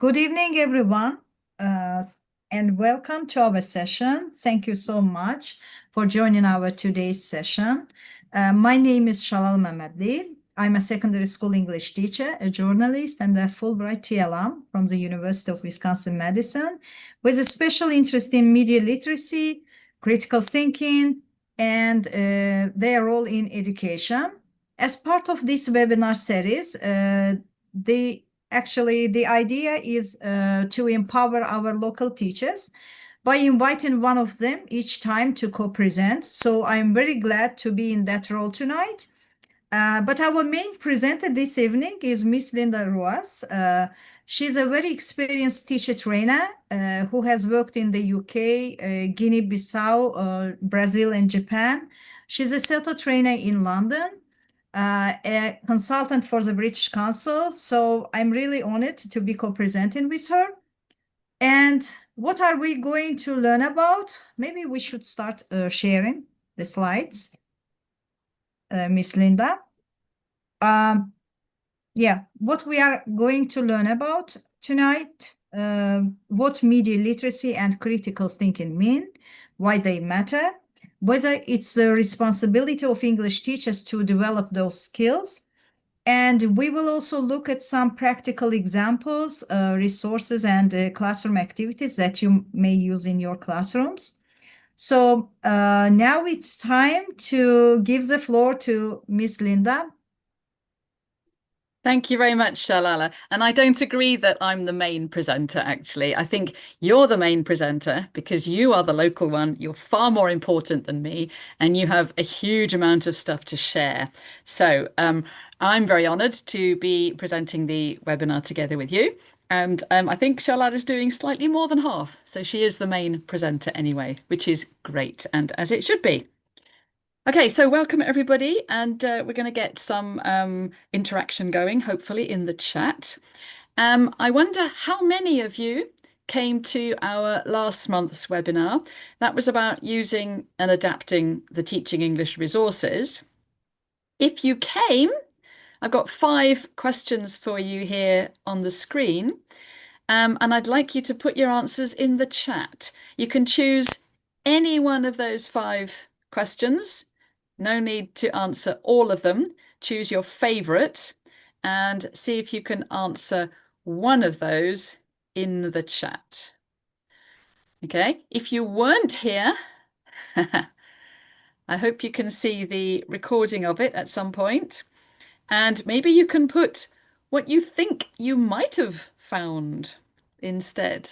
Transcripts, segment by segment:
Good evening, everyone, uh, and welcome to our session. Thank you so much for joining our today's session. My name is Shalal Mehmetli. I'm a secondary school English teacher, a journalist, and a Fulbright TLM from the University of Wisconsin-Madison, with a special interest in media literacy, critical thinking, and their role in education. As part of this webinar series, the idea is to empower our local teachers by inviting one of them each time to co-present. So I'm very glad to be in that role tonight. But our main presenter this evening is Miss Linda Ruas. She's a very experienced teacher trainer who has worked in the UK, Guinea-Bissau, Brazil, and Japan. She's a CETA trainer in London, a consultant for the British Council. So I'm really honored to be co-presenting with her. And what are we going to learn about? Maybe we should start sharing the slides, Miss Linda. Yeah, what we are going to learn about tonight, what media literacy and critical thinking mean, why they matter, whether it's the responsibility of English teachers to develop those skills. And we will also look at some practical examples, resources, and classroom activities that you may use in your classrooms. So now it's time to give the floor to Miss Linda. Thank you very much, Shalala. And I don't agree that I'm the main presenter, actually. I think you're the main presenter because you are the local one. You're far more important than me, and you have a huge amount of stuff to share. So I'm very honoured to be presenting the webinar together with you. And I think Shalala is doing slightly more than half. So she is the main presenter anyway, which is great, and as it should be. Okay, so welcome everybody, and we're going to get some interaction going, hopefully in the chat. I wonder how many of you came to our last month's webinar. That was about using and adapting the teaching English resources. If you came, I've got 5 questions for you here on the screen, and I'd like you to put your answers in the chat. You can choose any one of those 5 questions. No need to answer all of them. Choose your favorite and see if you can answer one of those in the chat. Okay, if you weren't here, I hope you can see the recording of it at some point. And maybe you can put what you think you might have found instead.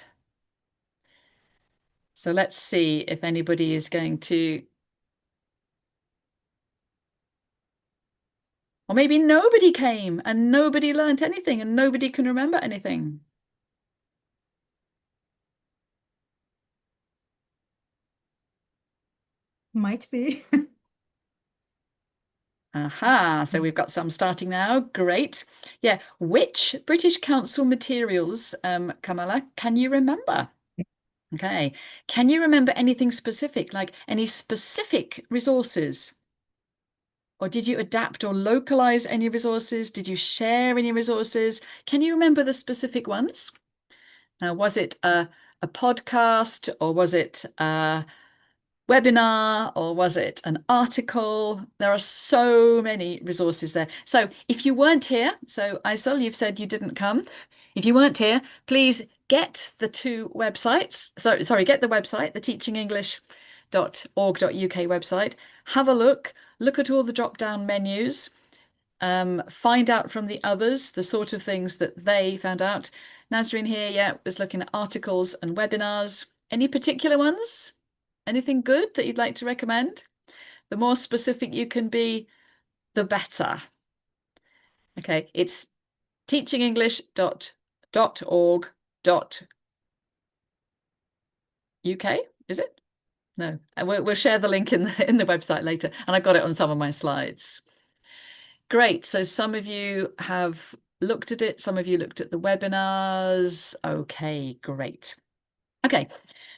So let's see if anybody is going to. Or maybe nobody came and nobody learnt anything and nobody can remember anything. Might be. Aha, so we've got some starting now. Great. Yeah, which British Council materials, Kamala, can you remember? Okay. Can you remember anything specific, like any specific resources? Or did you adapt or localize any resources? Did you share any resources? Can you remember the specific ones? Was it a podcast, or was it a webinar, or was it an article? There are so many resources there. So if you weren't here, so Aysel, you've said you didn't come. If you weren't here, please get the 2 websites. Sorry, get the website, the teachingenglish.org.uk website. Have a look at all the drop-down menus. Find out from the others the sort of things that they found out. Nazreen here, yeah, was looking at articles and webinars. Any particular ones? Anything good that you'd like to recommend? The more specific you can be, the better. Okay, it's teachingenglish.org.uk, is it? No, we'll share the link in the website later, and I've got it on some of my slides. Great, so some of you have looked at it, some of you looked at the webinars. Okay, great. Okay,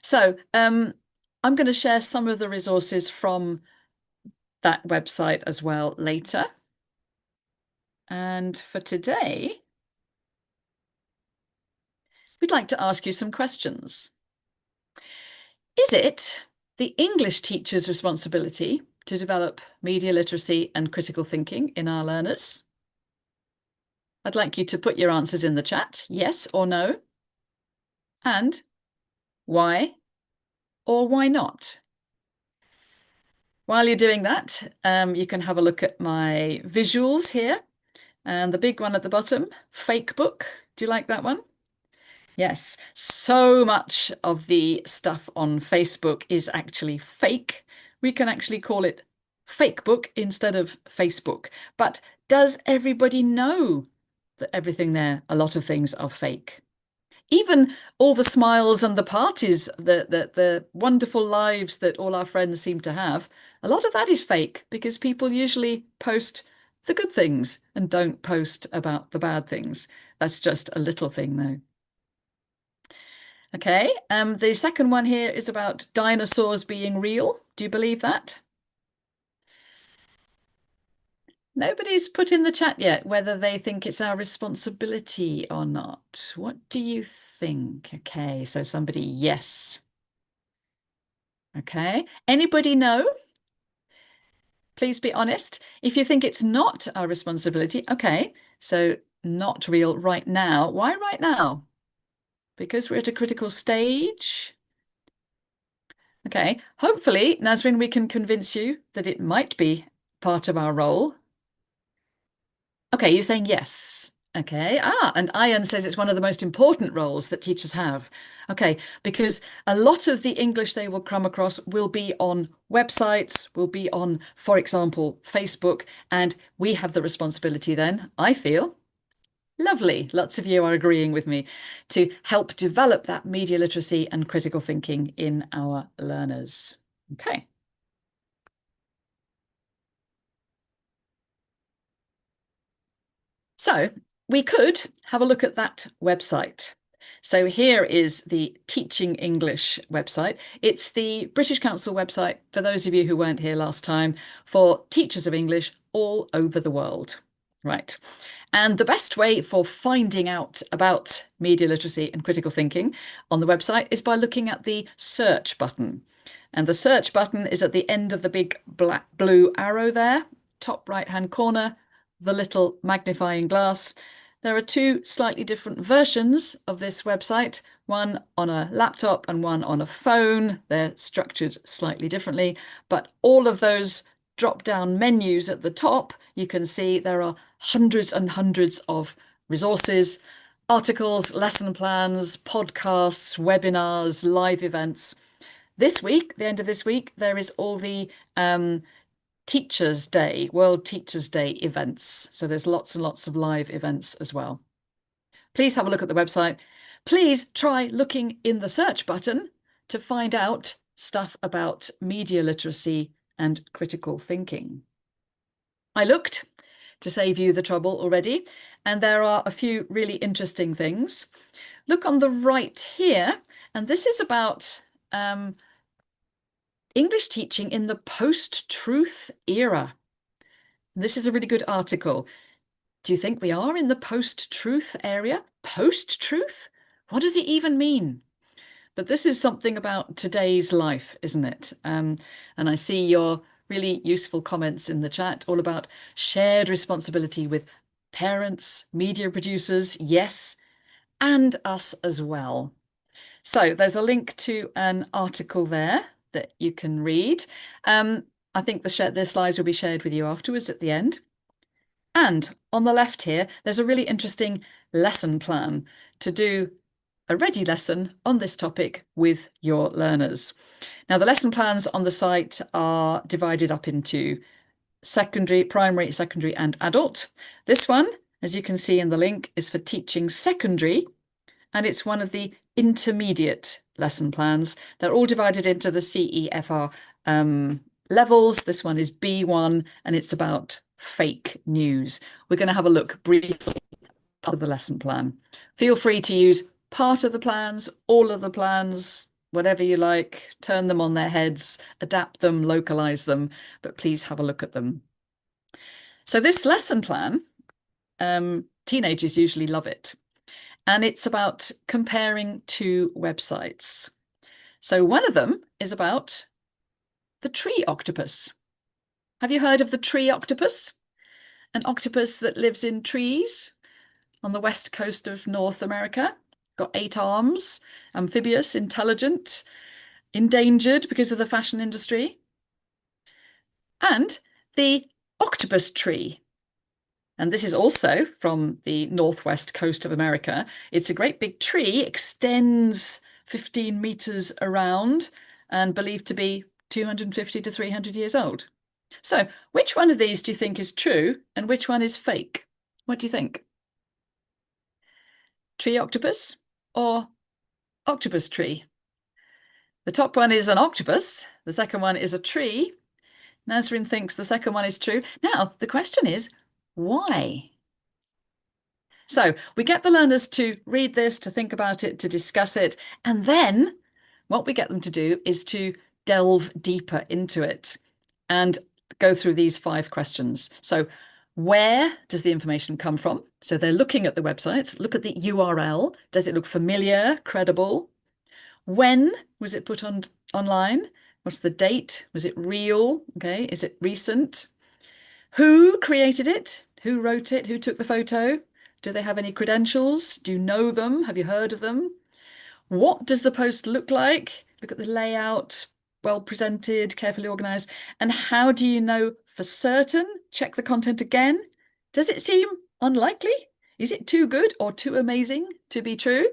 so I'm going to share some of the resources from that website as well later. And for today, we'd like to ask you some questions. Is it the English teacher's responsibility to develop media literacy and critical thinking in our learners? I'd like you to put your answers in the chat, yes or no, and why or why not. While you're doing that, you can have a look at my visuals here. And the big one at the bottom, fake book. Do you like that one? Yes, so much of the stuff on Facebook is actually fake. We can actually call it fake book instead of Facebook. But does everybody know that everything there, a lot of things are fake? Even all the smiles and the parties, the wonderful lives that all our friends seem to have, a lot of that is fake because people usually post the good things and don't post about the bad things. That's just a little thing though. Okay, the second one here is about dinosaurs being real. Do you believe that? Nobody's put in the chat yet whether they think it's our responsibility or not. What do you think? Okay, so somebody, yes. Okay, anybody no? Please be honest. If you think it's not our responsibility, okay, so not real right now. Why right now? Because we're at a critical stage. Okay, hopefully, Nazrin, we can convince you that it might be part of our role. Okay, you're saying yes. Okay, and Ian says it's one of the most important roles that teachers have. Okay, because a lot of the English they will come across will be on websites, will be on, for example, Facebook, and we have the responsibility then, I feel, lovely, lots of you are agreeing with me, to help develop that media literacy and critical thinking in our learners. Okay. So we could have a look at that website. So here is the Teaching English website. It's the British Council website, for those of you who weren't here last time, for teachers of English all over the world. Right. And the best way for finding out about media literacy and critical thinking on the website is by looking at the search button. And the search button is at the end of the big black blue arrow there, top right-hand corner, the little magnifying glass. There are two slightly different versions of this website, one on a laptop and one on a phone. They're structured slightly differently, but all of those drop-down menus at the top, you can see there are hundreds and hundreds of resources, articles, lesson plans, podcasts, webinars, live events. This week, the end of this week, there is all the Teachers' Day, World Teachers' Day events. So there's lots and lots of live events as well. Please have a look at the website. Please try looking in the search button to find out stuff about media literacy and critical thinking. I looked to save you the trouble already, and there are a few really interesting things. Look on the right here, and this is about English teaching in the post-truth era. This is a really good article. Do you think we are in the post-truth area? Post-truth? What does it even mean? But this is something about today's life, isn't it? And I see your really useful comments in the chat, all about shared responsibility with parents, media producers, yes, and us as well. So there's a link to an article there that you can read. I think the slides will be shared with you afterwards at the end. And on the left here, there's a really interesting lesson plan to do a ready lesson on this topic with your learners. Now, the lesson plans on the site are divided up into secondary, primary, secondary, and adult. This one, as you can see in the link, is for teaching secondary, and it's one of the intermediate lesson plans. They're all divided into the CEFR levels. This one is B1, and it's about fake news. We're going to have a look briefly at the lesson plan. Feel free to use part of the plans, all of the plans, whatever you like, turn them on their heads, adapt them, localize them, but please have a look at them. So this lesson plan, teenagers usually love it. and it's about comparing two websites. So one of them is about the tree octopus. Have you heard of the tree octopus? An octopus that lives in trees on the west coast of North America. Got 8 arms, amphibious, intelligent, endangered because of the fashion industry. And the octopus tree. And this is also from the northwest coast of America. It's a great big tree, extends 15 meters around and believed to be 250 to 300 years old. So which one of these do you think is true and which one is fake? What do you think? Tree octopus or octopus tree? The top one is an octopus. The second one is a tree. Nazrin thinks the second one is true. Now, the question is, why? So we get the learners to read this, to think about it, to discuss it, and then what we get them to do is to delve deeper into it and go through these 5 questions. So where does the information come from? So they're looking at the website, look at the URL. Does it look familiar, credible? When was it put on online? What's the date? Was it real? Okay, is it recent? Who created it? Who wrote it? Who took the photo? Do they have any credentials? Do you know them? Have you heard of them? What does the post look like? Look at the layout, well presented, carefully organized. And how do you know for certain? Check the content again. Does it seem unlikely? Is it too good or too amazing to be true?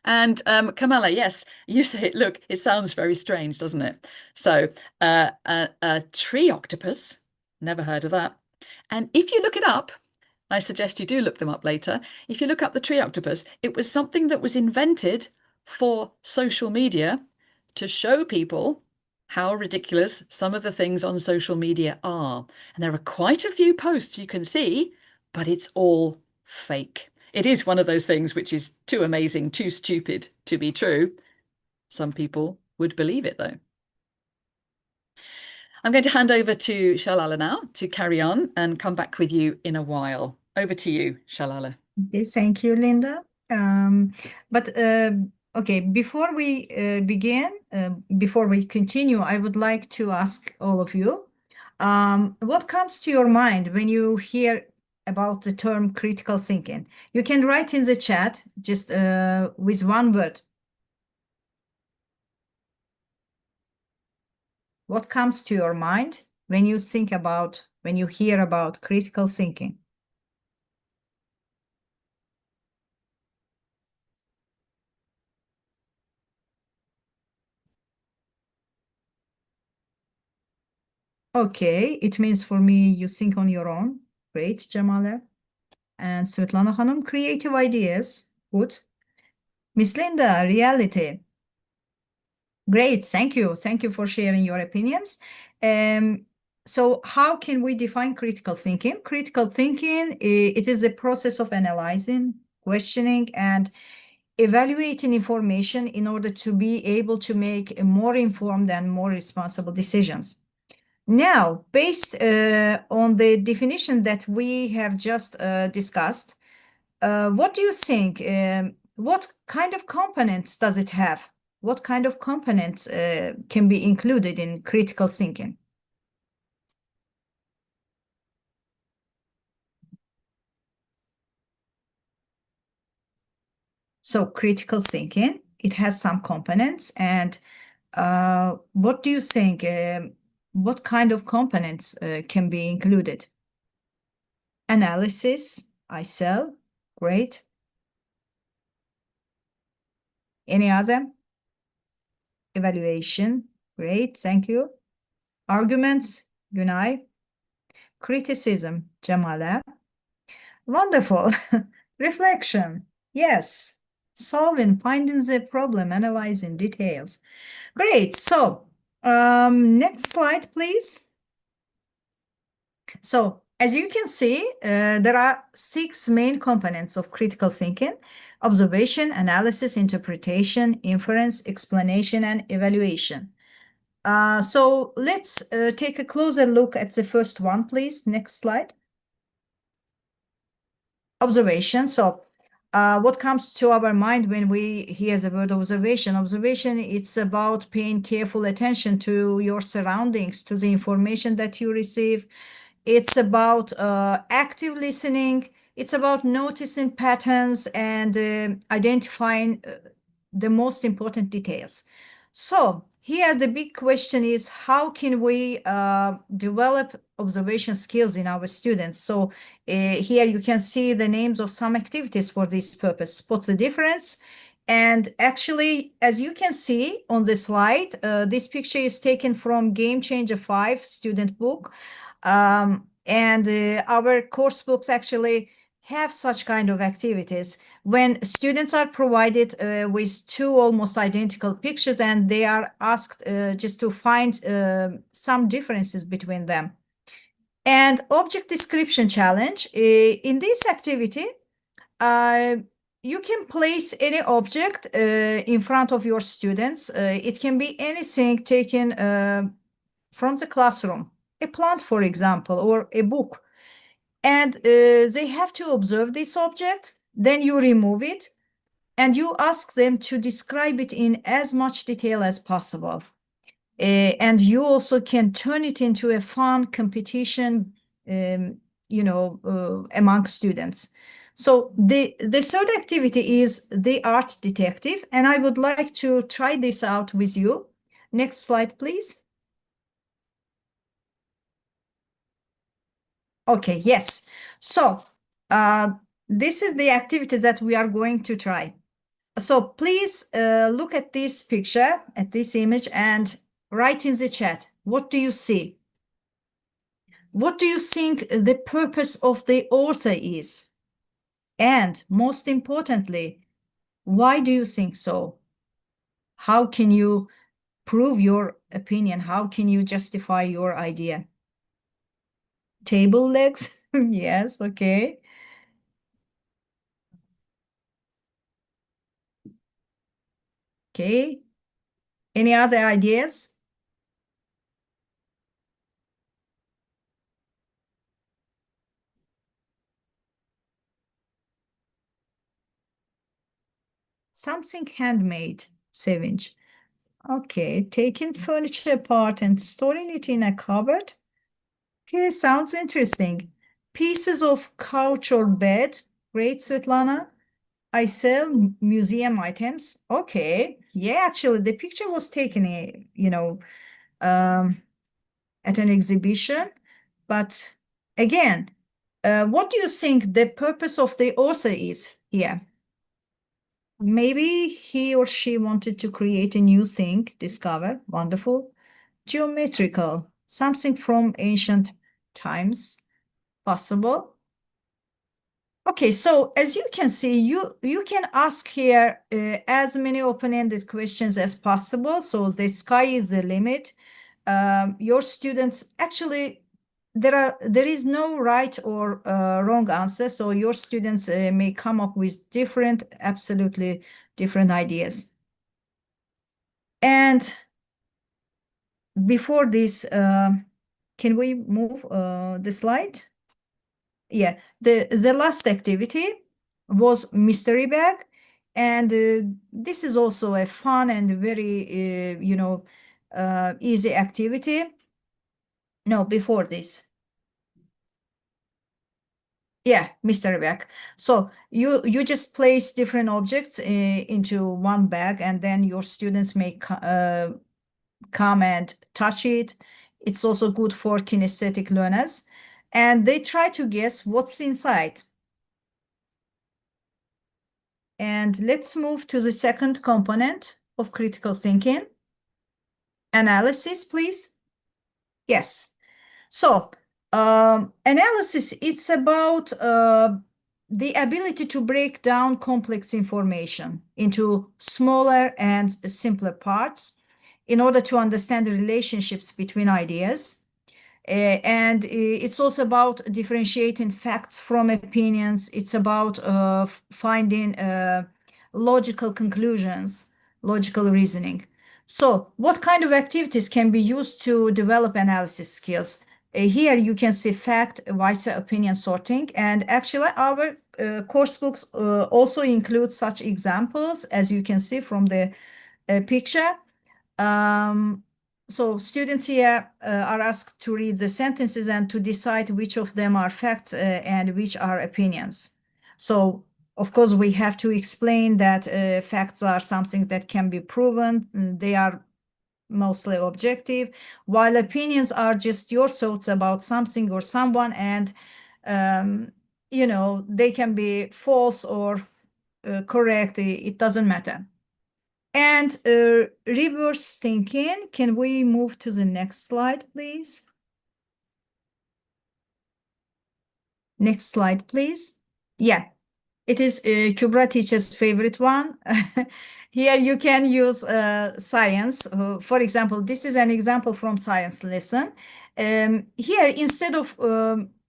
And Kamala, yes, you say, look, it sounds very strange, doesn't it? So a tree octopus, never heard of that. And if you look it up, I suggest you do look them up later. If you look up the tree octopus, it was something that was invented for social media to show people how ridiculous some of the things on social media are. And there are quite a few posts you can see, but it's all fake. It is one of those things which is too amazing, too stupid to be true. Some people would believe it, though. I'm going to hand over to Shalala now to carry on and come back with you in a while. Over to you, Shalala. Okay, thank you, Linda. Okay, before we begin, before we continue, I would like to ask all of you, what comes to your mind when you hear about the term critical thinking? You can write in the chat just with one word. What comes to your mind when you think about, when you hear about critical thinking? Okay, it means for me you think on your own. Great, Jamale. And Svetlana Hanım, creative ideas. Good. Miss Linda, reality. Great, thank you. Thank you for sharing your opinions. So how can we define critical thinking? Critical thinking, it is a process of analyzing, questioning, and evaluating information in order to be able to make more informed and more responsible decisions. Now, based on the definition that we have just discussed, what do you think? What kind of components does it have? What kind of components can be included in critical thinking? So critical thinking, it has some components. And what do you think? What kind of components can be included? Analysis, I sell, great. Any other? Evaluation, great, thank you. Arguments, Günay. Criticism, Jamala. Wonderful. Reflection, yes. Solving, finding the problem, analyzing details. Great, so next slide, please. So as you can see, there are 6 main components of critical thinking: observation, analysis, interpretation, inference, explanation, and evaluation. So let's take a closer look at the first one, please. Next slide. Observation. So what comes to our mind when we hear the word observation? Observation, it's about paying careful attention to your surroundings, to the information that you receive. It's about active listening. It's about noticing patterns and identifying the most important details. So here the big question is, how can we develop observation skills in our students? So here you can see the names of some activities for this purpose. Spot the difference. And actually, as you can see on the slide, this picture is taken from Game Changer 5 student book. And our course books actually have such kind of activities when students are provided with two almost identical pictures and they are asked just to find some differences between them. And object description challenge, in this activity, uh, you can place any object in front of your students. It can be anything taken from the classroom, a plant, for example, or a book. And they have to observe this object, then you remove it, and you ask them to describe it in as much detail as possible. And you also can turn it into a fun competition, among students. So the third activity is the art detective, and I would like to try this out with you. Next slide, please. Okay, yes. So uh, this is the activity that we are going to try. So please look at this picture, at this image, and write in the chat. What do you see? What do you think the purpose of the author is? And most importantly, why do you think so? How can you prove your opinion? How can you justify your idea? Table legs? Yes, okay. Okay. Any other ideas? Something handmade, Sevinch. Okay, taking furniture apart and storing it in a cupboard. Okay, sounds interesting. Pieces of couch or bed. Great, Svetlana. I sell museum items. Okay. Yeah, actually, the picture was taken, um, at an exhibition. But again, what do you think the purpose of the author is here? Maybe he or she wanted to create a new thing, discover. Wonderful. Geometrical, something from ancient times, possible. Okay, so as you can see, you can ask here as many open-ended questions as possible. So the sky is the limit. Your students actually there is no right or wrong answer. So your students may come up with different, absolutely different ideas. And before this, can we move the slide? Yeah, the last activity was mystery bag, and this is also a fun and very easy activity. No, before this. Yeah, mystery bag. So you just place different objects into one bag, and then your students may come and touch it. It's also good for kinesthetic learners, and they try to guess what's inside. And let's move to the second component of critical thinking. Analysis, please. Yes. So, analysis, it's about the ability to break down complex information into smaller and simpler parts in order to understand the relationships between ideas. And it's also about differentiating facts from opinions. It's about finding logical conclusions, logical reasoning. So, what kind of activities can be used to develop analysis skills? Here you can see fact, vice, opinion sorting. And actually our course books also include such examples, as you can see from the picture. Um, so students here are asked to read the sentences and to decide which of them are facts and which are opinions. So of course we have to explain that facts are something that can be proven. They are mostly objective, while opinions are just your thoughts about something or someone, and um, they can be false or correct. It doesn't matter. And reverse thinking. Can we move to the next slide, please? Next slide, please. Yeah. It is Kubra teacher's favorite one. Here you can use science. For example, this is an example from science lesson. Here, instead of,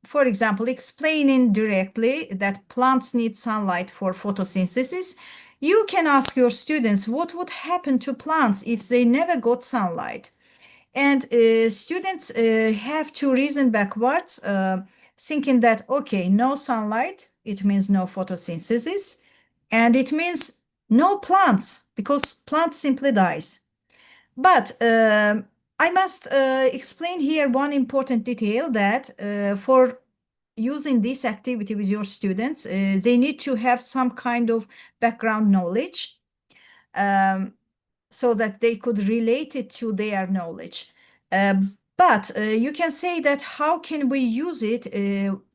for example, explaining directly that plants need sunlight for photosynthesis, you can ask your students what would happen to plants if they never got sunlight. And students have to reason backwards, thinking that, okay, no sunlight, it means no photosynthesis, and it means no plants, because plants simply dies. But I must explain here one important detail, that for using this activity with your students, they need to have some kind of background knowledge. So that they could relate it to their knowledge. But you can say that how can we use it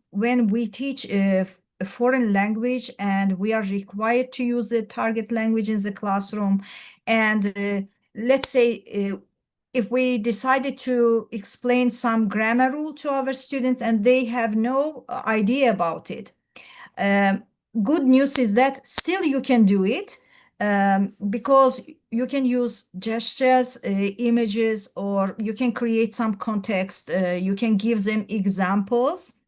when we teach a foreign language and we are required to use the target language in the classroom? And let's say if we decided to explain some grammar rule to our students and they have no idea about it. Um, Good news is that still you can do it, because you can use gestures, images, or you can create some context. You can give them examples.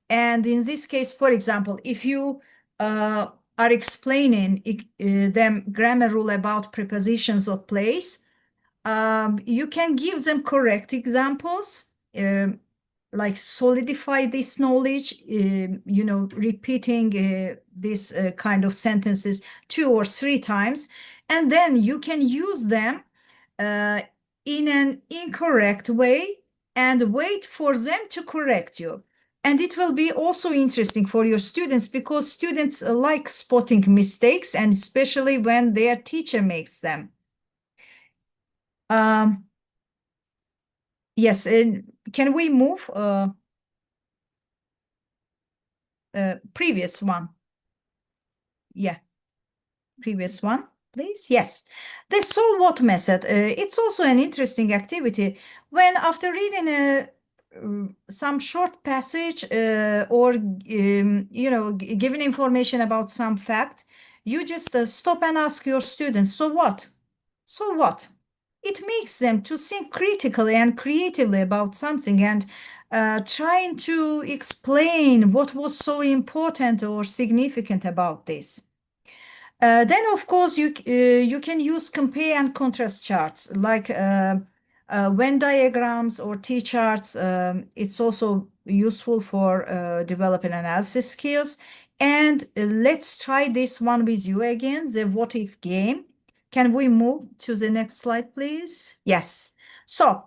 And in this case, for example, if you are explaining them grammar rule about prepositions of place, you can give them correct examples, like solidify this knowledge, repeating this kind of sentences 2 or 3 times, and then you can use them uh, in an incorrect way and wait for them to correct you. And it will be also interesting for your students, because students like spotting mistakes, and especially when their teacher makes them. Um, yes, and can we move previous one? Yeah, previous one, please. Yes, the so what method. It's also an interesting activity. When after reading some short passage or given information about some fact, you just stop and ask your students, so what? So what? It makes them to think critically and creatively about something, and trying to explain what was so important or significant about this. Then, of course, you can use compare and contrast charts, like Venn diagrams or T charts. It's also useful for developing analysis skills. And let's try this one with you again, the what if game. Can we move to the next slide, please? Yes. So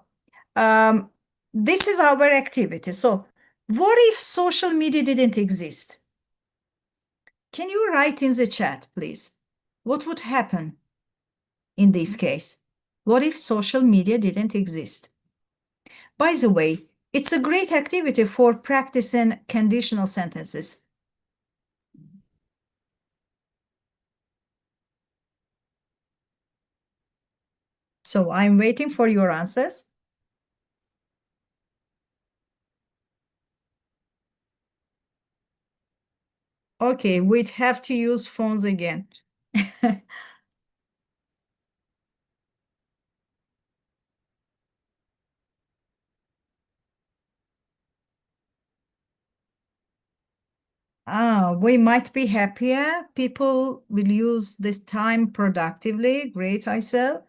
um, this is our activity. So what if social media didn't exist? Can you write in the chat, please? What would happen in this case? What if social media didn't exist? By the way, it's a great activity for practicing conditional sentences. So I'm waiting for your answers. Okay, we'd have to use phones again. We might be happier. People will use this time productively. Great, Aysel.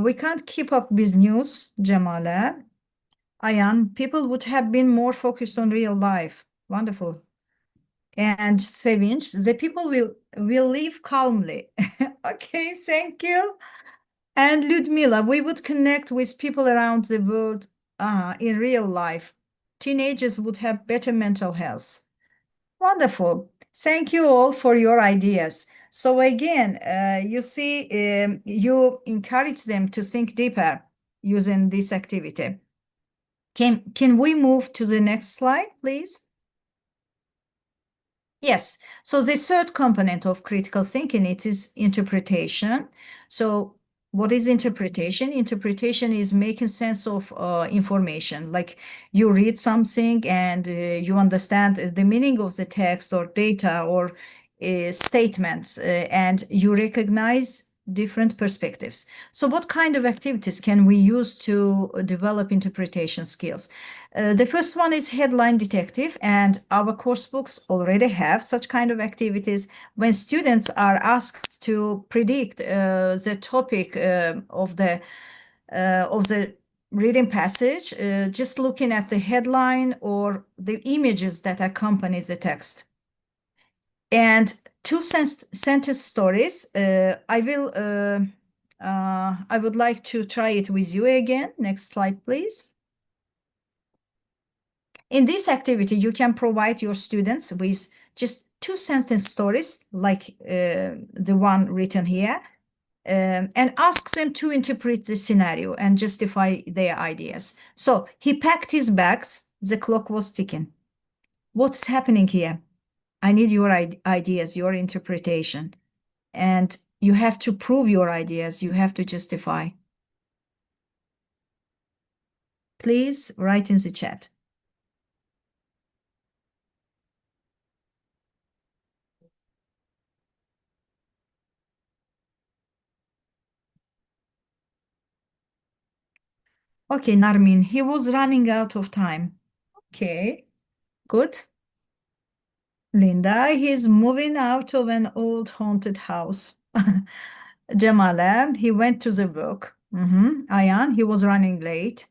We can't keep up with news, Jamala. Ayan, people would have been more focused on real life. Wonderful. And Sevinç, the people will live calmly. Okay, thank you. And Ludmila, we would connect with people around the world in real life. Teenagers would have better mental health. Wonderful. Thank you all for your ideas. So again, you see, you encourage them to think deeper using this activity. Can we move to the next slide, please? Yes. So the third component of critical thinking, it is interpretation. So what is interpretation? Interpretation is making sense of information. Like you read something and you understand the meaning of the text or data or statements, and you recognize different perspectives. So what kind of activities can we use to develop interpretation skills? The first one is headline detective, and our course books already have such kind of activities. When students are asked to predict the topic of the reading passage, just looking at the headline or the images that accompany the text. And two sentence stories. I would like to try it with you again. Next slide, please. In this activity, you can provide your students with just two sentence stories, like the one written here, and ask them to interpret the scenario and justify their ideas. So he packed his bags. The clock was ticking. What's happening here? I need your ideas, your interpretation. And you have to prove your ideas. You have to justify. Please write in the chat. Okay, Narmin, he was running out of time. Okay, good. Linda, he's moving out of an old haunted house. Jamala, he went to the work. Ayan, he was running late.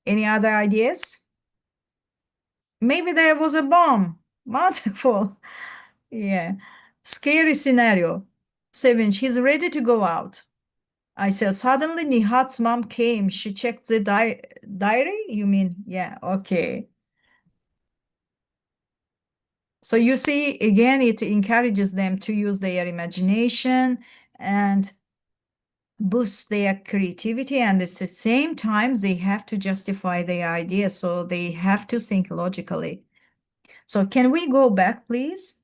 Any other ideas? Maybe there was a bomb. Wonderful. Yeah. Scary scenario. Sevinç, he's ready to go out. I said, suddenly Nihat's mom came. She checked the diary? You mean? Yeah, okay. So you see, again, it encourages them to use their imagination and boost their creativity. And at the same time, they have to justify their ideas. So they have to think logically. So can we go back, please?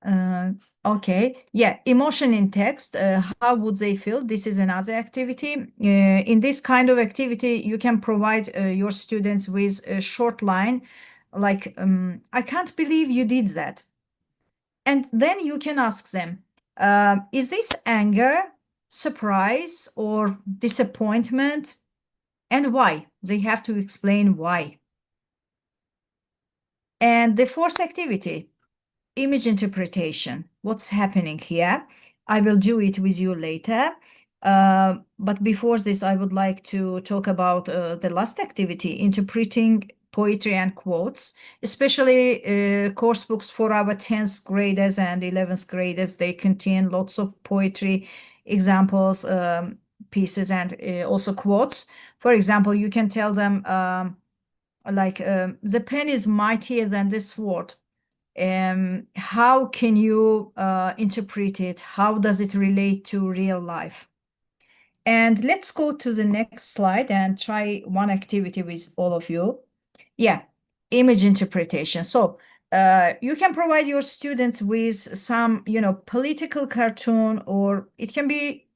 Uh, okay, yeah, emotion in text. How would they feel? This is another activity. In this kind of activity, you can provide your students with a short line like, I can't believe you did that. And then you can ask them, is this anger, surprise, or disappointment? And why? They have to explain why. And the fourth activity, image interpretation. What's happening here? I will do it with you later. But before this, I would like to talk about the last activity, interpreting poetry and quotes, especially course books for our 10th graders and 11th graders. They contain lots of poetry examples, pieces, and also quotes. For example, you can tell them the pen is mightier than the sword. How can you interpret it? How does it relate to real life? And let's go to the next slide and try one activity with all of you. Yeah, image interpretation. So you can provide your students with some, political cartoon, or it can be,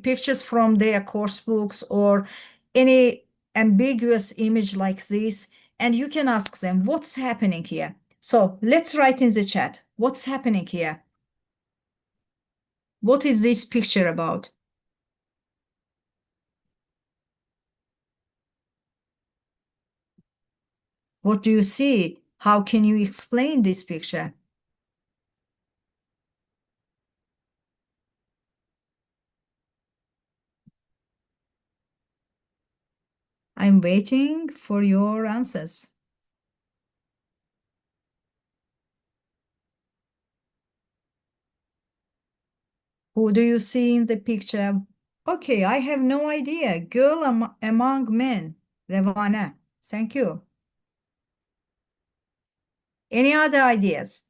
pictures from their course books or any ambiguous image like this. And you can ask them, what's happening here? So let's write in the chat, what's happening here? What is this picture about? What do you see? How can you explain this picture? I'm waiting for your answers. Who do you see in the picture? Okay, I have no idea. Girl among men. Revana. Thank you. Any other ideas?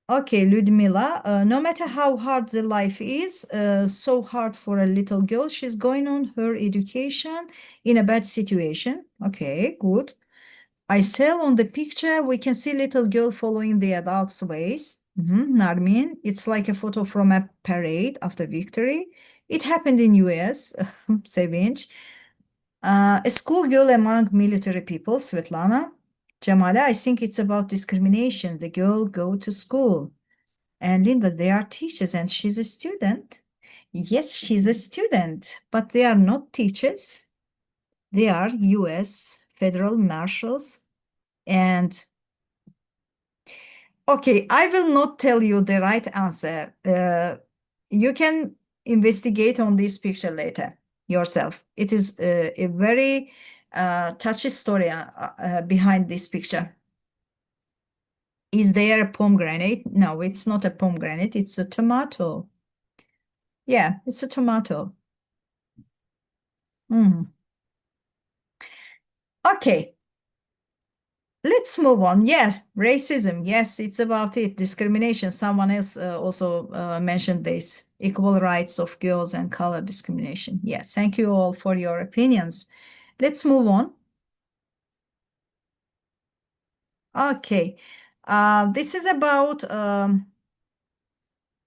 Okay, Ludmila, no matter how hard the life is, so hard for a little girl, she's going on her education in a bad situation. Okay, good. I sell on the picture, we can see little girl following the adults' ways. Narmin, it's like a photo from a parade after victory. It happened in US, Sevinç. A schoolgirl among military people, Svetlana. Jamala, I think it's about discrimination. The girl go to school. And Linda, they are teachers and she's a student. Yes, she's a student, but they are not teachers. They are US federal marshals. And okay, I will not tell you the right answer. You can investigate on this picture later yourself. It is a very touchy story behind this picture. Is there a pomegranate? No, it's not a pomegranate. It's a tomato. Yeah, it's a tomato. Mhm. Okay, let's move on. Yes, racism. Yes, it's about it. Discrimination. Someone else also mentioned this. Equal rights of girls and color discrimination. Yes, thank you all for your opinions. Let's move on. Okay, this is about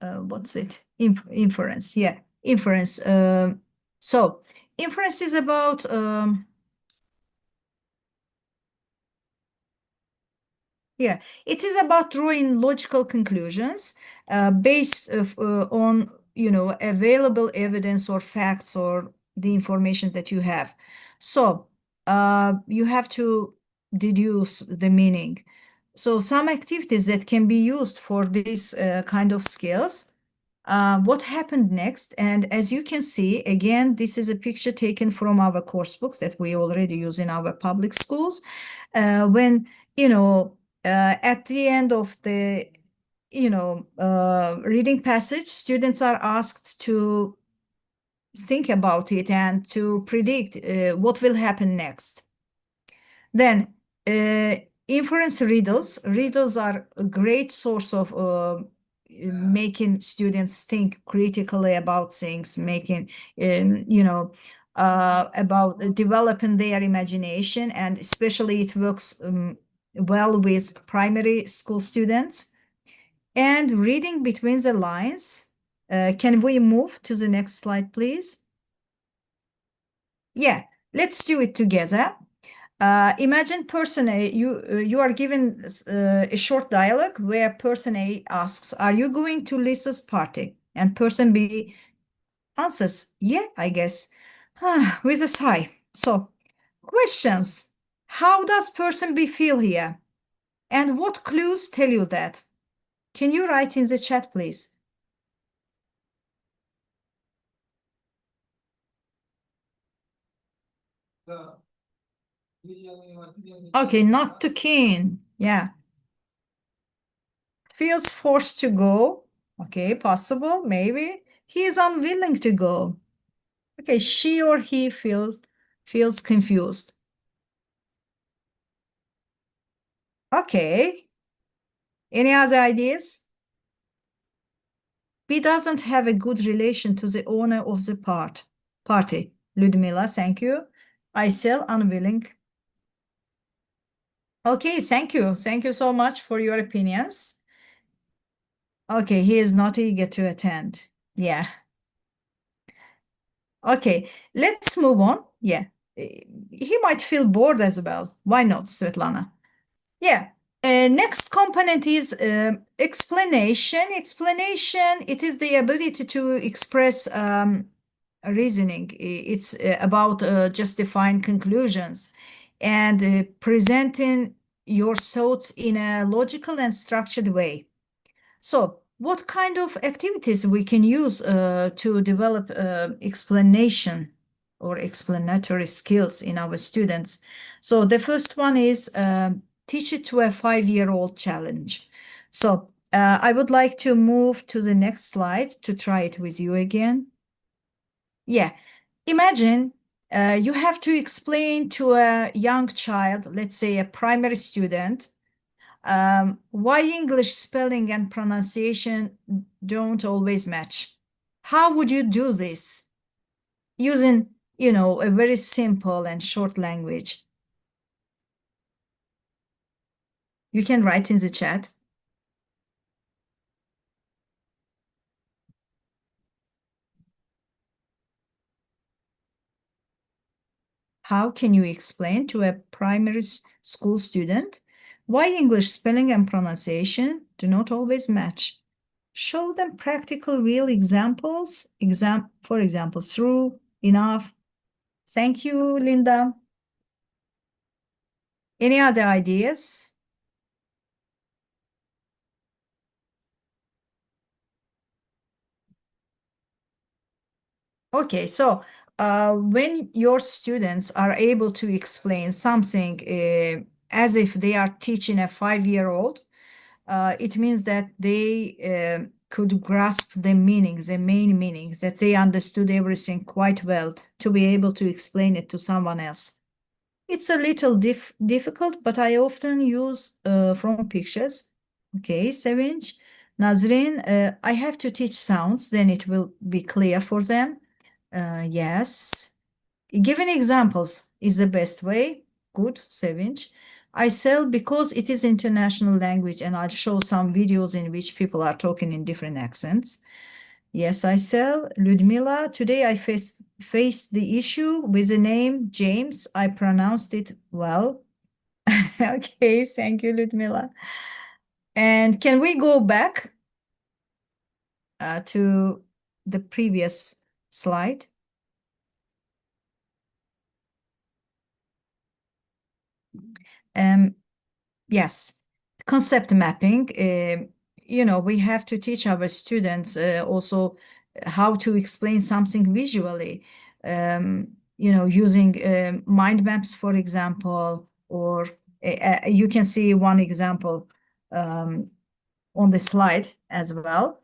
what's it? Inference. Yeah, inference. So inference is about yeah, it is about drawing logical conclusions based on, available evidence or facts or the information that you have. So you have to deduce the meaning. So some activities that can be used for this kind of skills. What happened next? And as you can see, again, this is a picture taken from our course books that we already use in our public schools. When, at the end of the, reading passage, students are asked to think about it and to predict what will happen next. Then inference riddles. Riddles are a great source of making students think critically about things, making, about developing their imagination, and especially it works well with primary school students. And reading between the lines. Can we move to the next slide, please? Yeah, let's do it together. Imagine person A, you are given a short dialogue where person A asks, "Are you going to Lisa's party?" And person B answers, "Yeah, I guess," with a sigh. So, questions. How does person B feel here? And what clues tell you that? Can you write in the chat, please? Okay, not too keen. Yeah. Feels forced to go. Okay, possible, maybe. He is unwilling to go. Okay, she or he feels confused. Okay. Any other ideas? B doesn't have a good relation to the owner of the party. Ludmila, thank you. Aysel, unwilling. Okay, thank you. Thank you so much for your opinions. Okay, he is not eager to attend. Yeah. Okay, let's move on. Yeah. He might feel bored as well. Why not, Svetlana? Yeah. Next component is explanation. Explanation, it is the ability to express reasoning. It's about justifying conclusions and presenting your thoughts in a logical and structured way. So, what kind of activities we can use to develop explanation? or explanatory skills in our students. So the first one is teach it to a 5-year-old challenge. So I would like to move to the next slide to try it with you again. Yeah, imagine you have to explain to a young child, let's say a primary student, why English spelling and pronunciation don't always match. How would you do this? Using, a very simple and short language. You can write in the chat. How can you explain to a primary school student why English spelling and pronunciation do not always match? Show them practical, real examples. For example, through, enough. Thank you, Linda. Any other ideas? Okay, so when your students are able to explain something as if they are teaching a 5-year-old, it means that they could grasp the meanings, the main meanings, that they understood everything quite well to be able to explain it to someone else. It's a little difficult, but I often use from pictures. Okay, Sevinch, Nazrin, I have to teach sounds, then it will be clear for them. Yes. Giving examples is the best way. Good, Sevinch. I sell because it is international language and I'll show some videos in which people are talking in different accents. Yes, I sell. Ludmila, today I faced the issue with the name James. I pronounced it well. Okay, thank you, Ludmila. And can we go back to the previous slide? Um, yes, concept mapping. We have to teach our students also how to explain something visually. Using mind maps, for example, or you can see one example on the slide as well.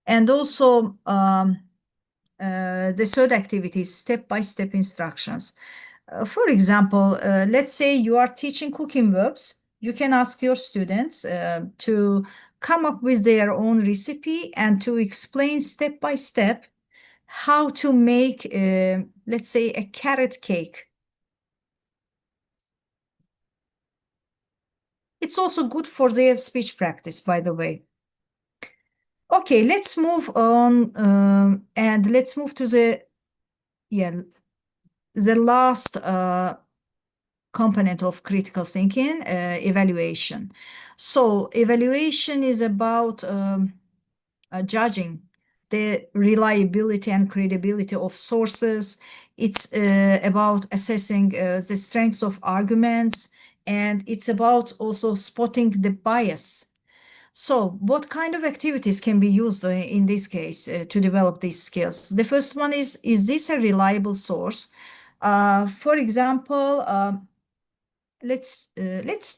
And also the third activity is step-by-step instructions. For example, let's say you are teaching cooking verbs. You can ask your students to come up with their own recipe and to explain step by step how to make, let's say, a carrot cake. It's also good for their speech practice, by the way. Okay, let's move on and let's move to the last component of critical thinking, evaluation. So evaluation is about judging the reliability and credibility of sources. It's about assessing the strengths of arguments, and it's about also spotting the bias. So what kind of activities can be used in this case to develop these skills? The first one is this a reliable source? For example, let's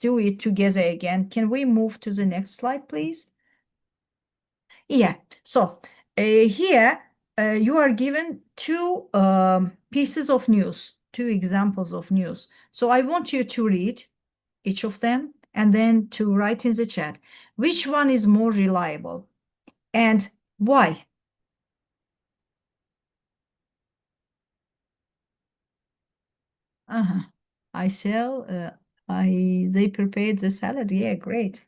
do it together again. Can we move to the next slide, please? Yeah. So here you are given two pieces of news, two examples of news. So I want you to read each of them and then to write in the chat which one is more reliable and why. Uh-huh. I sell. They prepared the salad. Yeah, great.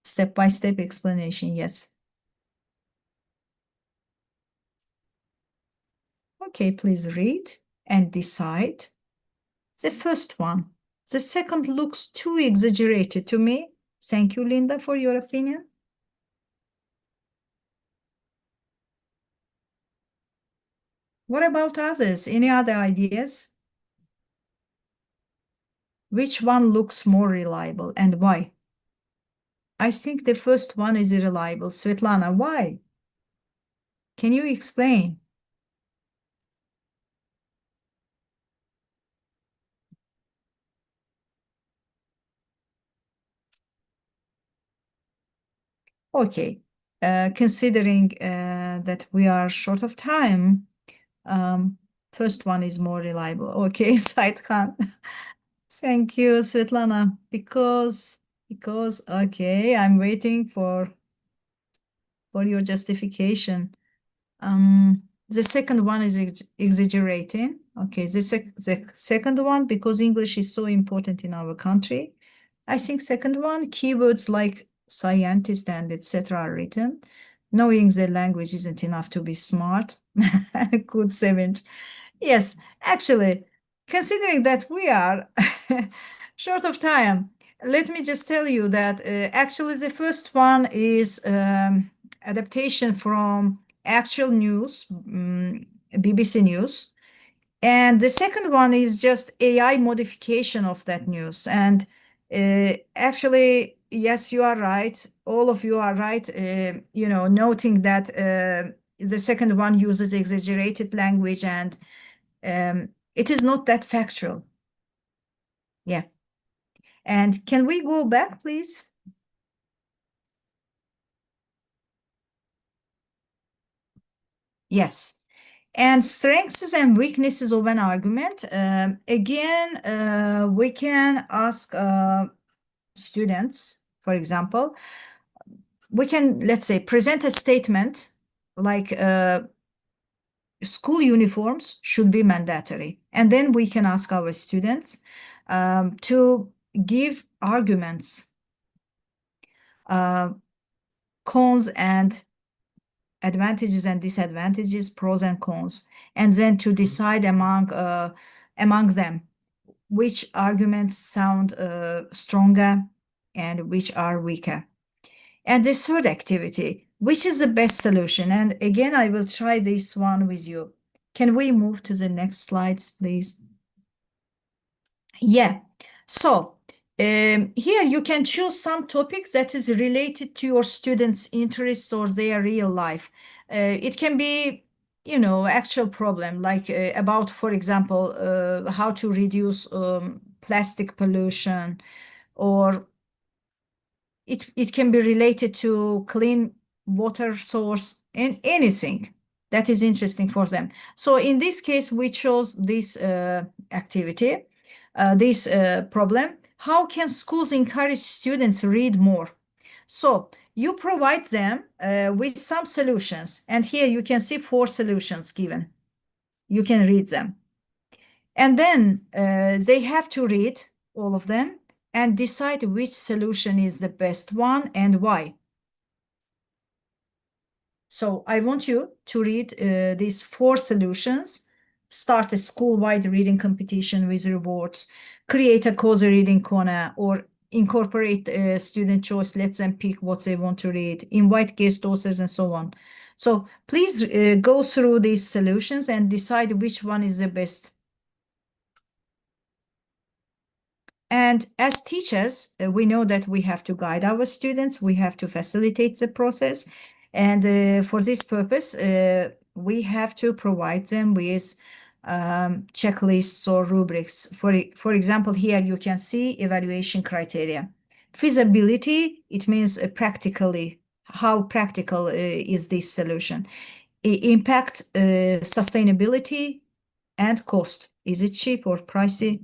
Step by step explanation. Yes. Okay, please read and decide. The first one. The second looks too exaggerated to me. Thank you, Linda, for your opinion. What about others? Any other ideas? Which one looks more reliable and why? I think the first one is reliable. Svetlana, why? Can you explain? Okay. Considering that we are short of time, um, first one is more reliable. Okay, Said Khan. Thank you, Svetlana. Because okay, I'm waiting for your justification. The second one is exaggerating. Okay, the second one, because English is so important in our country. I think second one, keywords like scientist and etc. are written. Knowing the language isn't enough to be smart. Good seventh. Yes, actually, considering that we are short of time, let me just tell you that actually the first one is adaptation from actual news, BBC News. And the second one is just AI modification of that news. And actually, yes, you are right. All of you are right. Noting that the second one uses exaggerated language and it is not that factual. Yeah. And can we go back, please? Yes. And strengths and weaknesses of an argument. Again, we can ask students, for example, we can, let's say, present a statement like school uniforms should be mandatory. And then we can ask our students to give arguments, cons and advantages and disadvantages, pros and cons, and then to decide among them which arguments sound stronger and which are weaker. And the third activity, which is the best solution? And again, I will try this one with you. Can we move to the next slides, please? Yeah. So here you can choose some topics that is related to your students' interests or their real life. It can be, actual problem like about, for example, how to reduce plastic pollution, or it can be related to clean water source and anything that is interesting for them. So in this case, we chose this activity, this problem. How can schools encourage students to read more? So you provide them with some solutions. And here you can see 4 solutions given. You can read them. And then they have to read all of them and decide which solution is the best one and why. So I want you to read these 4 solutions, start a school-wide reading competition with rewards, create a cozy reading corner, or incorporate student choice, let them pick what they want to read, invite guest authors, and so on. So please go through these solutions and decide which one is the best. And as teachers, we know that we have to guide our students, we have to facilitate the process. And for this purpose, we have to provide them with checklists or rubrics. For example, here you can see evaluation criteria. Feasibility, it means practically, how practical is this solution? Impact, sustainability, and cost. Is it cheap or pricey?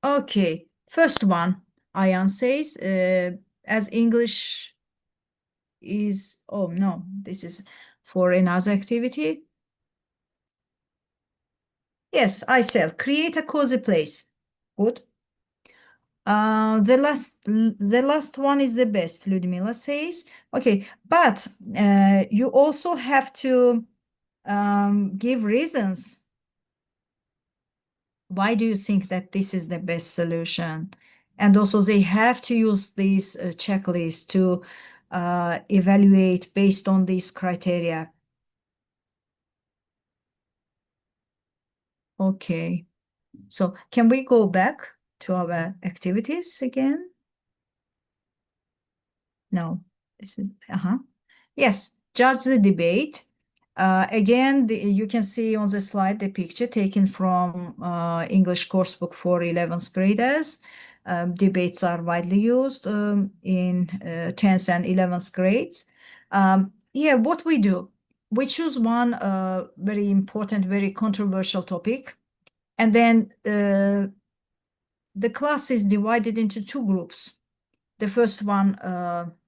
Okay, first one, Ayan says, as English is, oh no, this is for another activity. Yes, I said, create a cozy place. Good. The last one is the best, Ludmila says. Okay, but you also have to give reasons. Why do you think that this is the best solution? And also they have to use these checklists to evaluate based on these criteria. Okay, so can we go back to our activities again? No, this is, yes, judge the debate. Again, you can see on the slide the picture taken from English coursebook for 11th graders. Debates are widely used in 10th and 11th grades. Yeah, what we do, we choose one very important, very controversial topic, and then the class is divided into two groups. The first one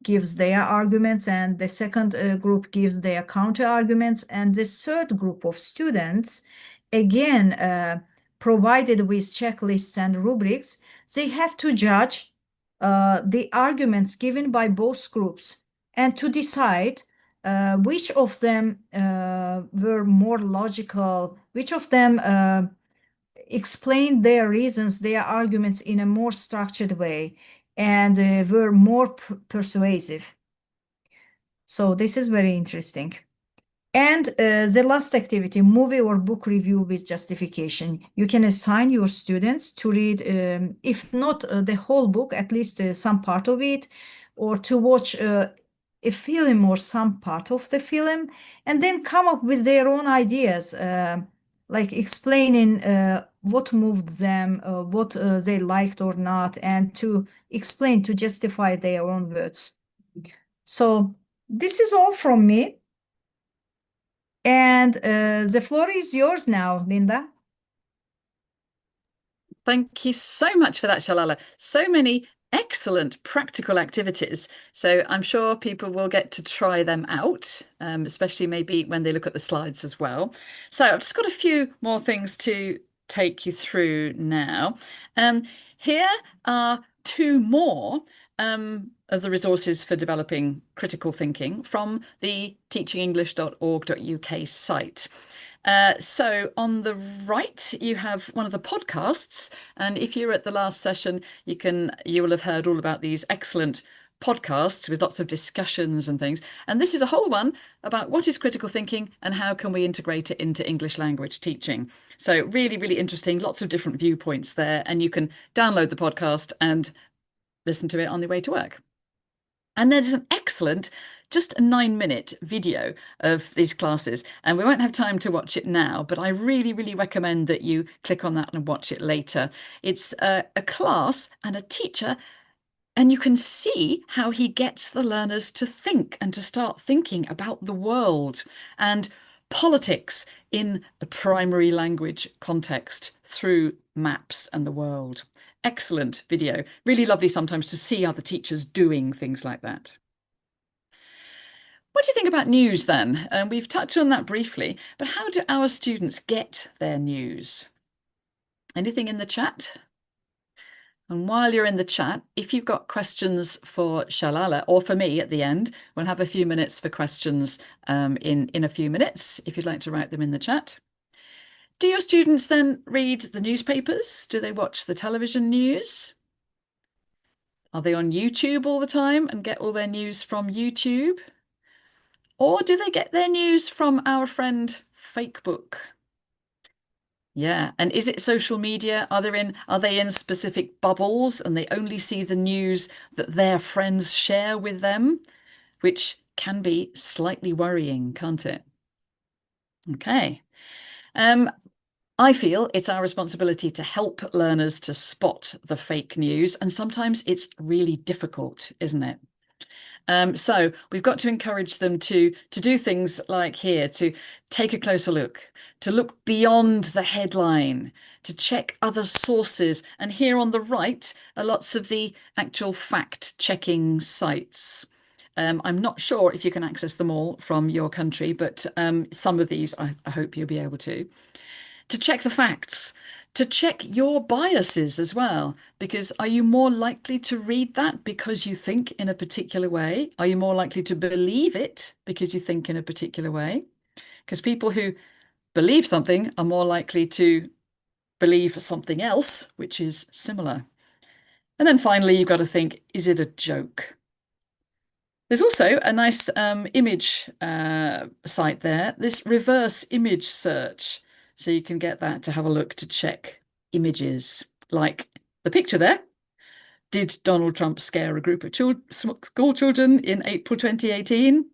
gives their arguments, and the second group gives their counter arguments, and the third group of students, again, provided with checklists and rubrics, they have to judge the arguments given by both groups and to decide which of them were more logical, which of them explained their reasons, their arguments in a more structured way, and were more persuasive. So this is very interesting. And the last activity, movie or book review with justification. You can assign your students to read, if not the whole book, at least some part of it, or to watch a film or some part of the film, and then come up with their own ideas, like explaining what moved them, what they liked or not, and to explain, to justify their own words. So this is all from me. And the floor is yours now, Linda. Thank you so much for that, Shalala. So many excellent practical activities. So I'm sure people will get to try them out, especially maybe when they look at the slides as well. So I've just got a few more things to take you through now. Here are two more of the resources for developing critical thinking from the teachingenglish.org.uk site. So on the right, you have one of the podcasts, and if you're at the last session, you will have heard all about these excellent podcasts with lots of discussions and things. And this is a whole one about what is critical thinking and how can we integrate it into English language teaching. So really, really interesting, lots of different viewpoints there, and you can download the podcast and listen to it on the way to work. And there's an excellent, just a 9-minute video of these classes, and we won't have time to watch it now, but I really, really recommend that you click on that and watch it later. It's a class and a teacher, and you can see how he gets the learners to think and to start thinking about the world and politics in a primary language context through maps and the world. Excellent video. Really lovely sometimes to see other teachers doing things like that. What do you think about news then? We've touched on that briefly, but how do our students get their news? Anything in the chat? And while you're in the chat, if you've got questions for Shalala or for me at the end, we'll have a few minutes for questions in a few minutes, if you'd like to write them in the chat. Do your students then read the newspapers? Do they watch the television news? Are they on YouTube all the time and get all their news from YouTube? Or do they get their news from our friend Fakebook? Yeah, and is it social media? Are they in specific bubbles and they only see the news that their friends share with them, which can be slightly worrying, can't it? Okay. I feel it's our responsibility to help learners to spot the fake news, and sometimes it's really difficult, isn't it? So we've got to encourage them to do things like here, to take a closer look, to look beyond the headline, to check other sources. And here on the right are lots of the actual fact-checking sites. I'm not sure if you can access them all from your country, but some of these I hope you'll be able to check the facts, to check your biases as well, because are you more likely to read that because you think in a particular way? Are you more likely to believe it because you think in a particular way? Because people who believe something are more likely to believe something else, which is similar. And then finally, you've got to think, is it a joke? There's also a nice image site there, this reverse image search. So you can get that to have a look to check images, like the picture there. Did Donald Trump scare a group of school children in April 2018?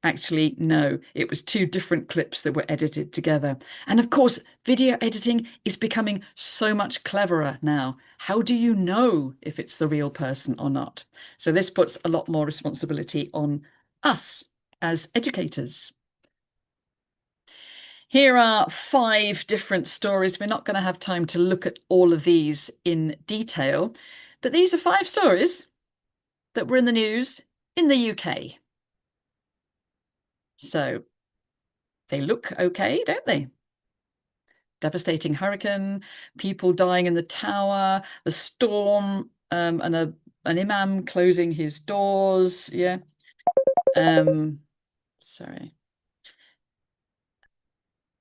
Actually, no, it was two different clips that were edited together. And of course, video editing is becoming so much cleverer now. How do you know if it's the real person or not? So this puts a lot more responsibility on us as educators. Here are 5 different stories. We're not going to have time to look at all of these in detail, but these are 5 stories that were in the news in the UK. So they look okay, don't they? Devastating hurricane, people dying in the tower, the storm, and an imam closing his doors. Yeah. Sorry.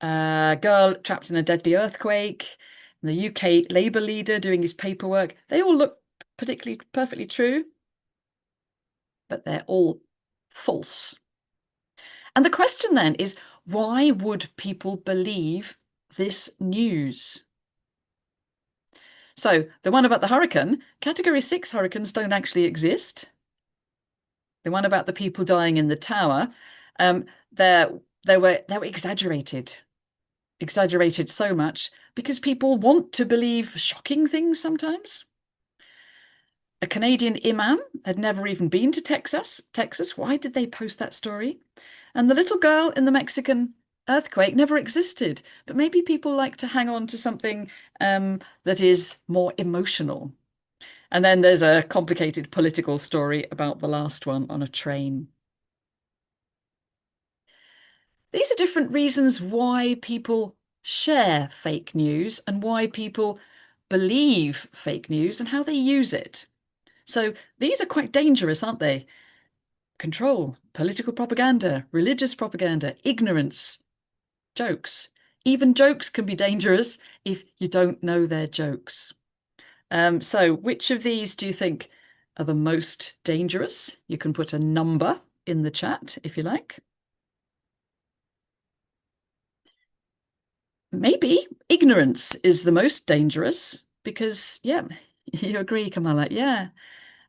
Girl trapped in a deadly earthquake. The UK Labour leader doing his paperwork. They all look particularly perfectly true, but they're all false. And the question then is, why would people believe this news? So the one about the hurricane, Category 6 hurricanes don't actually exist. The one about the people dying in the tower, they were exaggerated so much because people want to believe shocking things sometimes. A Canadian imam had never even been to Texas. Why did they post that story? And the little girl in the Mexican earthquake never existed. But maybe people like to hang on to something that is more emotional. And then there's a complicated political story about the last one on a train. These are different reasons why people share fake news and why people believe fake news and how they use it. So these are quite dangerous, aren't they? Control, political propaganda, religious propaganda, ignorance, jokes. Even jokes can be dangerous if you don't know they're jokes. So which of these do you think are the most dangerous? You can put a number in the chat if you like. Maybe ignorance is the most dangerous because, yeah, you agree, Kamala, yeah.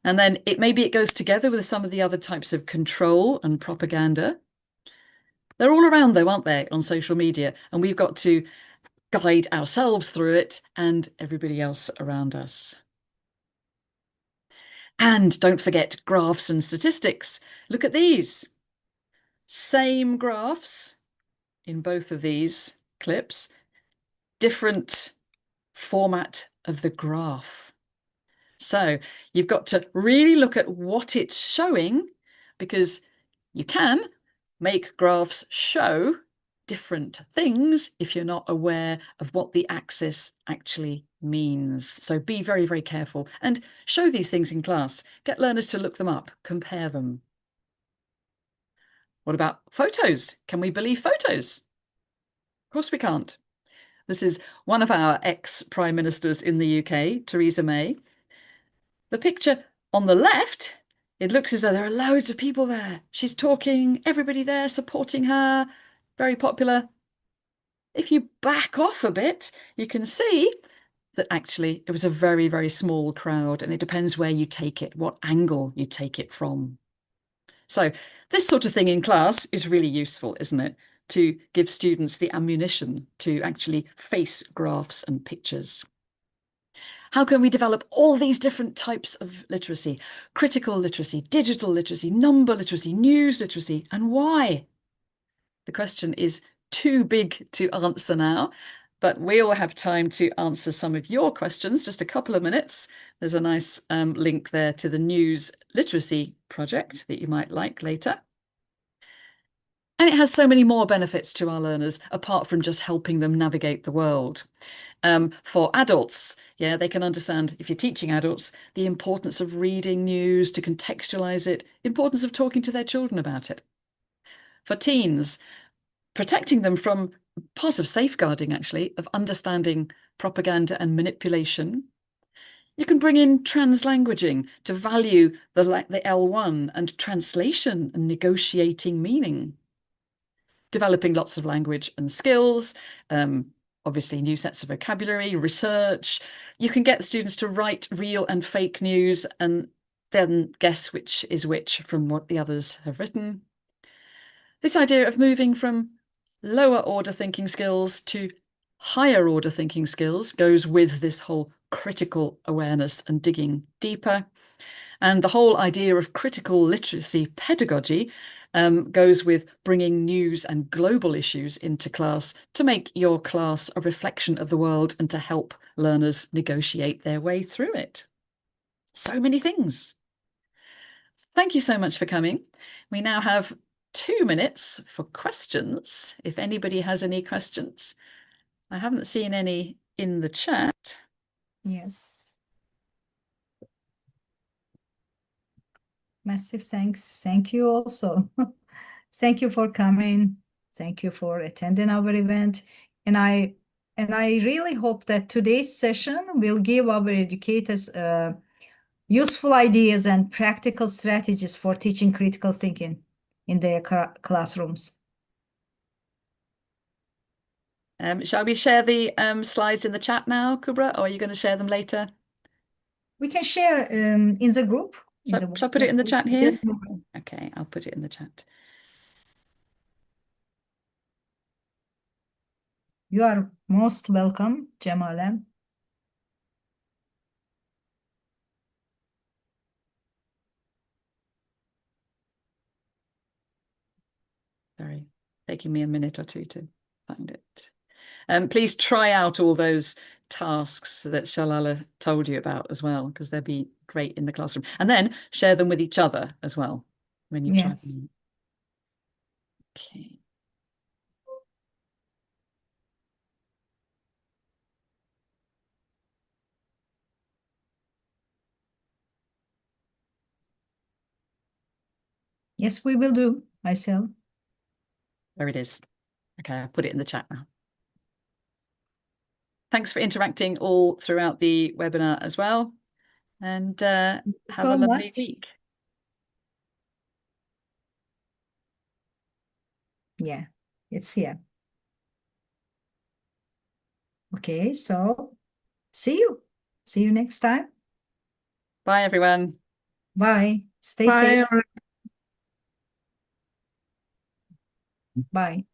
And then maybe it goes together with some of the other types of control and propaganda. They're all around though, aren't they, on social media? And we've got to guide ourselves through it and everybody else around us. And don't forget graphs and statistics. Look at these. Same graphs in both of these clips, different format of the graph. So you've got to really look at what it's showing because you can make graphs show different things if you're not aware of what the axis actually means. So be very, very careful and show these things in class. Get learners to look them up, compare them. What about photos? Can we believe photos? Of course we can't. This is one of our ex-prime ministers in the UK, Theresa May. The picture on the left, it looks as though there are loads of people there. She's talking, everybody there supporting her, very popular. If you back off a bit, you can see that actually it was a very, very small crowd, and it depends where you take it, what angle you take it from. So this sort of thing in class is really useful, isn't it? To give students the ammunition to actually face graphs and pictures. How can we develop all these different types of literacy? Critical literacy, digital literacy, number literacy, news literacy, and why? The question is too big to answer now, but we'll have time to answer some of your questions, just a couple of minutes. There's a nice link there to the news literacy project that you might like later. And it has so many more benefits to our learners, apart from just helping them navigate the world. For adults, yeah, they can understand, if you're teaching adults, the importance of reading news to contextualize it, importance of talking to their children about it. For teens, protecting them from part of safeguarding, actually, of understanding propaganda and manipulation. You can bring in translanguaging to value the L1 and translation and negotiating meaning. Developing lots of language and skills, obviously new sets of vocabulary, research. You can get students to write real and fake news and then guess which is which from what the others have written. This idea of moving from lower order thinking skills to higher order thinking skills goes with this whole critical awareness and digging deeper. And the whole idea of critical literacy pedagogy goes with bringing news and global issues into class to make your class a reflection of the world and to help learners negotiate their way through it. So many things. Thank you so much for coming. We now have 2 minutes for questions, if anybody has any questions. I haven't seen any in the chat. Yes. Massive thanks. Thank you also. Thank you for coming. Thank you for attending our event. And I really hope that today's session will give our educators useful ideas and practical strategies for teaching critical thinking in their classrooms. Shall we share the slides in the chat now, Kubra, or are you going to share them later? We can share in the group. Shall I put it in the chat here? Yeah. Okay, I'll put it in the chat. You are most welcome, Cemalem. Sorry, taking me a minute or two to find it. Please try out all those tasks that Shalala told you about as well, because they'll be great in the classroom. And then share them with each other as well when you try Yes. them. Okay. Yes, we will do, myself. There it is. Okay, I'll put it in the chat now. Thanks for interacting all throughout the webinar as well. And have so a lovely much. week. Yeah, it's here. Okay, so see you. See you next time. Bye, everyone. Bye. Stay Bye. safe. Bye.